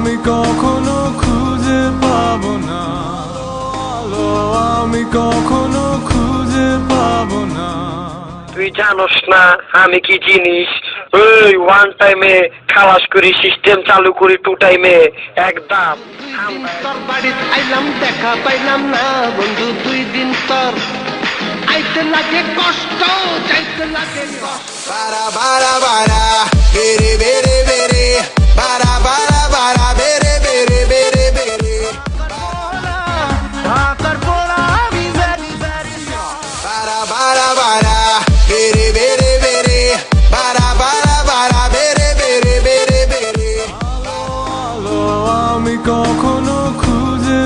আমি কখনো খুঁজে পাবো না, আলো আমি কখনো খুঁজে পাবো না। তুই জানোস না আমি কি জিনিস? ওই ওয়ান টাইমে খালাস করি, সিস্টেম চালু করি টু টাইমে একদম। তোর বাড়িতে আইলাম দেখা পাইলাম না বন্ধু, 2 দিন তোর আইতে লাগে কষ্ট, যাইতে লাগে কষ্ট। Bara bara bara, bere bere bere, bara bara bara, bere bere bere bere. ঢাকার পোড়া বিজারি Bara bara bara, bere bere bere, bara bara bara, bere bere bere bere. আলো আমি কখনো খুঁজে